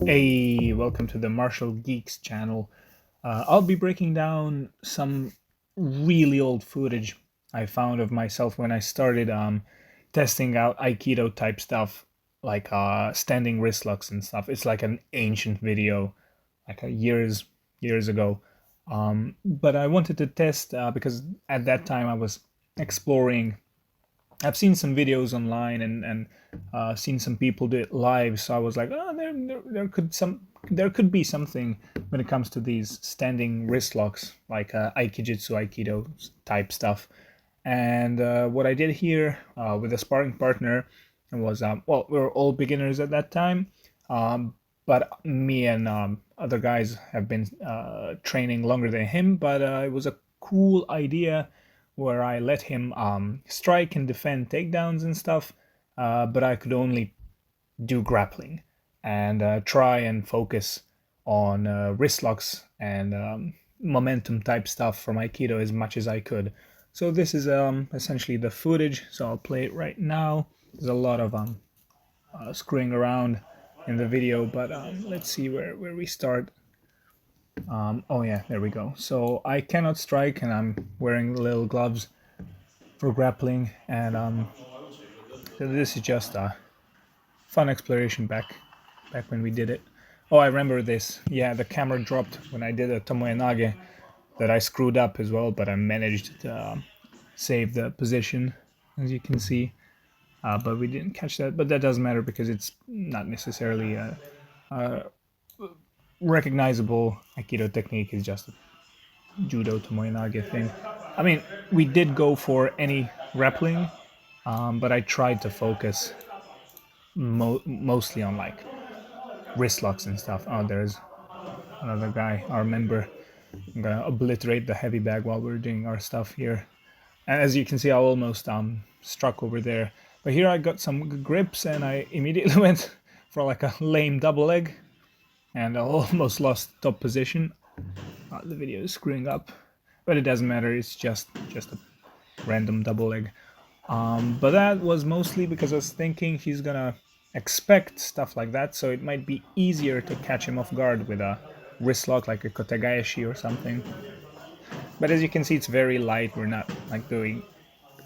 Hey, welcome to the Martial Geeks channel. I'll be breaking down some really old footage I found of myself when I started testing out aikido type stuff, like standing wrist locks and stuff. It's like an ancient video, like years ago. But I wanted to test because at that time I was exploring. I've seen some videos online and seen some people do it live. So I was like, oh, there could be something when it comes to these standing wrist locks, like aikijitsu, aikido type stuff. And what I did here with a sparring partner was, well, we were all beginners at that time, but me and other guys have been training longer than him. But it was a cool idea where I let him strike and defend takedowns and stuff, but I could only do grappling and try and focus on wrist locks and momentum type stuff from Aikido as much as I could. So this is essentially the footage, so I'll play it right now. There's a lot of screwing around in the video, but let's see where we start. Oh yeah, there we go. So I cannot strike and I'm wearing little gloves for grappling, and so this is just a fun exploration back when we did it. Oh, I remember this. Yeah, the camera dropped when I did a tomoe that I screwed up as well, but I managed to save the position, as you can see. But we didn't catch that, but that doesn't matter because it's not necessarily a recognizable Aikido technique. It's just a judo tomoe thing. I mean, we did go for any grappling, but I tried to focus mostly on like wrist locks and stuff. Oh, there's another guy, our member. I'm gonna obliterate the heavy bag while we're doing our stuff here. And as you can see, I almost struck over there. But here I got some good grips and I immediately went for like a lame double leg and I almost lost top position. The video is screwing up, but it doesn't matter. It's just a random double leg. But that was mostly because I was thinking he's gonna expect stuff like that, so it might be easier to catch him off guard with a wrist lock like a kotegaeshi or something. But as you can see, it's very light. We're not like doing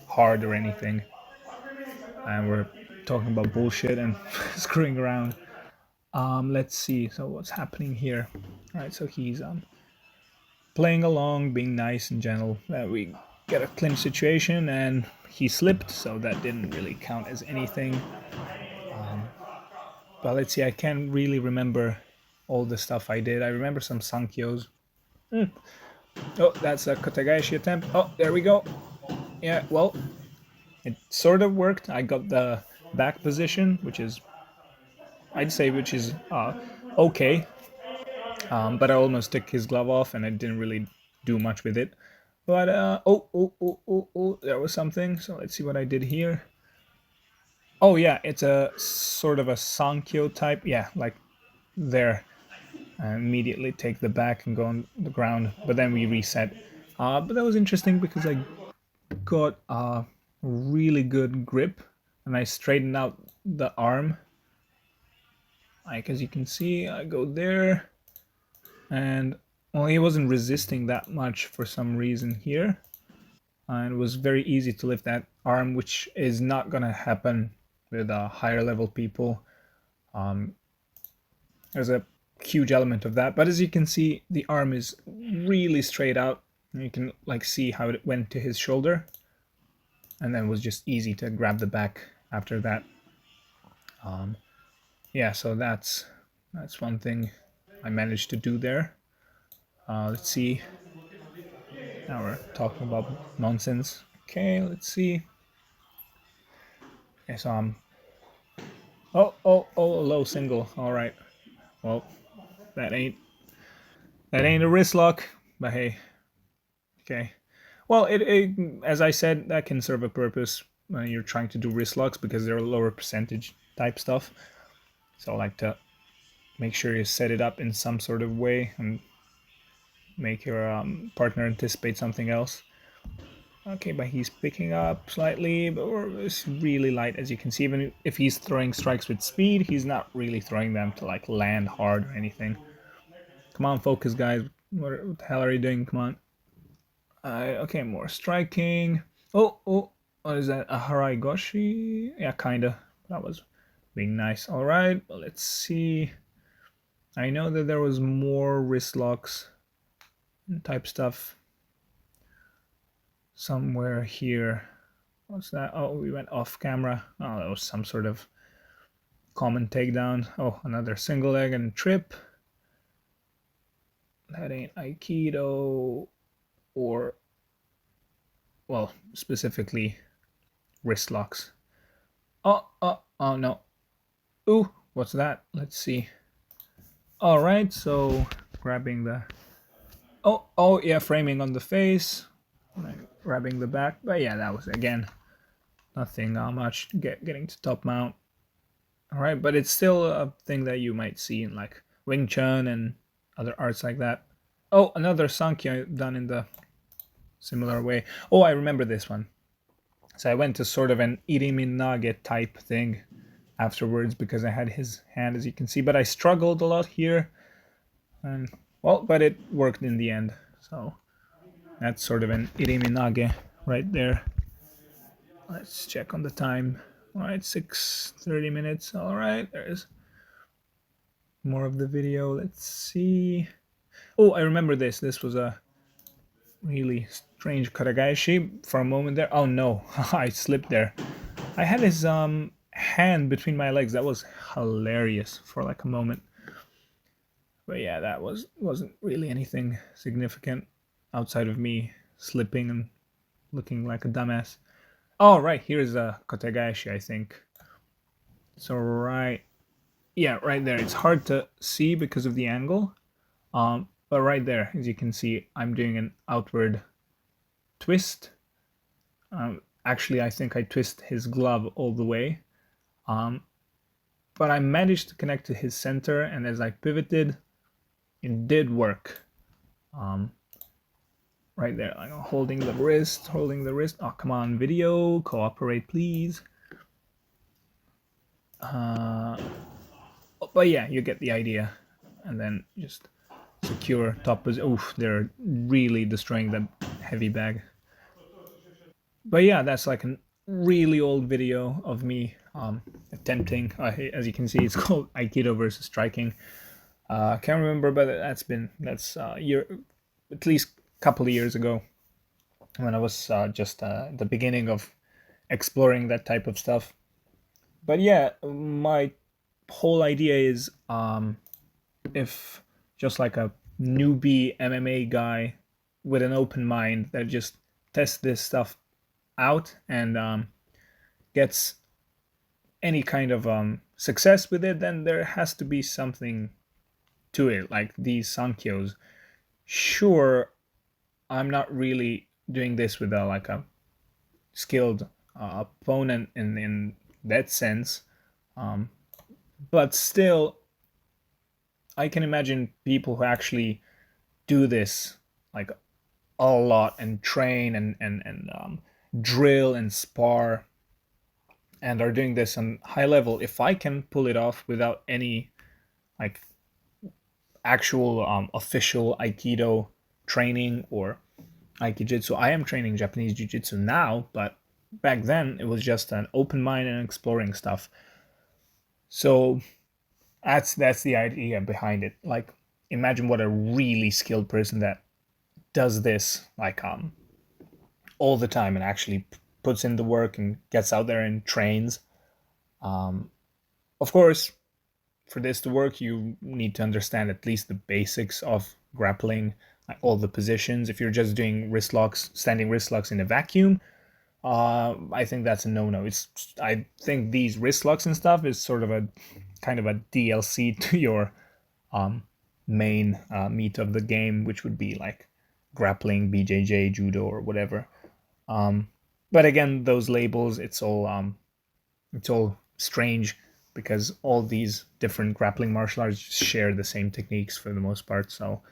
hard or anything, and we're talking about bullshit and screwing around. Let's see. So what's happening here? All right, so he's playing along, being nice and gentle. We get a clinch situation, and he slipped, so that didn't really count as anything. But let's see, I can't really remember all the stuff I did. I remember some sankyos. Oh, that's a kotegaeshi attempt. Oh, there we go. Yeah, well, it sort of worked. I got the back position, which is, I'd say, which is okay. But I almost took his glove off, and I didn't really do much with it. But oh, there was something. So let's see what I did here. Oh yeah, it's a sort of a sankyo type. Yeah, like there. Immediately take the back and go on the ground, but then we reset. But that was interesting because I got a really good grip and I straightened out the arm. Like as you can see, I go there and well, he wasn't resisting that much for some reason here. And it was very easy to lift that arm, which is not gonna happen with higher level people. There's a huge element of that, but as you can see, the arm is really straight out. You can like see how it went to his shoulder, and then it was just easy to grab the back after that. Yeah, so that's one thing I managed to do there. Let's see. Now we're talking about nonsense. Okay, let's see. Okay, so oh, low single. All right. Well, that ain't a wrist lock, but hey. Okay. Well, it as I said, that can serve a purpose when you're trying to do wrist locks because they're lower percentage type stuff. So I like to make sure you set it up in some sort of way and make your partner anticipate something else. Okay, but he's picking up slightly, but it's really light, as you can see. Even if he's throwing strikes with speed, he's not really throwing them to like land hard or anything. Come on, focus, guys. What the hell are you doing? Come on. Okay, more striking. Oh, what is that? A Haraigoshi? Yeah, kinda. That was being nice. All right, well, let's see. I know that there was more wrist locks type stuff somewhere here. What's that? Oh, we went off camera. Oh, that was some sort of common takedown. Oh, another single leg and trip. That ain't aikido or, well, specifically wrist locks. Oh no. Ooh, what's that? Let's see. All right, so grabbing the. Oh yeah, framing on the face, grabbing the back. But yeah, that was again nothing much. Getting to top mount. All right, but it's still a thing that you might see in like Wing Chun and other arts like that. Oh, another Sankhya done in the similar way. Oh, I remember this one. So I went to sort of an Iriminage type thing afterwards because I had his hand, as you can see, but I struggled a lot here, and well, but it worked in the end. So that's sort of an Iriminage right there. Let's check on the time. All right, 6:30 minutes. All right, there's more of the video. Let's see. Oh, I remember this. This was a really strange Karagashi for a moment there. Oh no, I slipped there. I had his hand between my legs. That was hilarious for like a moment. But yeah, that wasn't really anything significant outside of me slipping and looking like a dumbass. Oh right, here's a Kotegaeshi, I think. So right, yeah, right there. It's hard to see because of the angle. But right there, as you can see, I'm doing an outward twist. Actually, I think I twist his glove all the way. But I managed to connect to his center, and as I pivoted, it did work. Right there, I'm holding the wrist, holding the wrist. Oh, come on, video, cooperate, please. But yeah, you get the idea. And then just secure top position. Oof, they're really destroying the heavy bag. But yeah, that's like a really old video of me attempting. As you can see, it's called Aikido versus striking. I can't remember, but that's year, at least a couple of years ago, when I was just the beginning of exploring that type of stuff. But yeah, my whole idea is if just like a newbie MMA guy with an open mind that just tests this stuff out and gets any kind of success with it, then there has to be something to it, like these Sankhyos. Sure, I'm not really doing this with like a skilled opponent in that sense, but still, I can imagine people who actually do this like a lot and train and drill and spar and are doing this on high level. If I can pull it off without any like actual official aikido training or aikijitsu, I am training Japanese jiu-jitsu now, but back then it was just an open mind and exploring stuff. So that's the idea behind it. Like, imagine what a really skilled person that does this like all the time and actually puts in the work and gets out there and trains. Of course, for this to work, you need to understand at least the basics of grappling, like all the positions. If you're just doing wrist locks, standing wrist locks in a vacuum, I think that's a no-no. I think these wrist locks and stuff is sort of a kind of a DLC to your main meat of the game, which would be like grappling, BJJ, judo, or whatever. But again, those labels, it's all strange because all these different grappling martial arts share the same techniques for the most part. So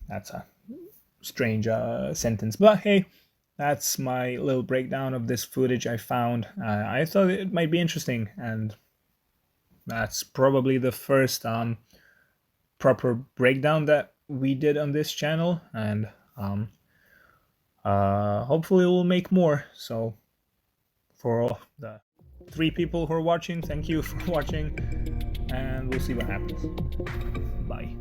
that's a strange sentence, but hey, that's my little breakdown of this footage I found. I thought it might be interesting, and that's probably the first proper breakdown that we did on this channel, and hopefully we'll make more. So for all the 3 people who are watching, thank you for watching, and we'll see what happens. Bye.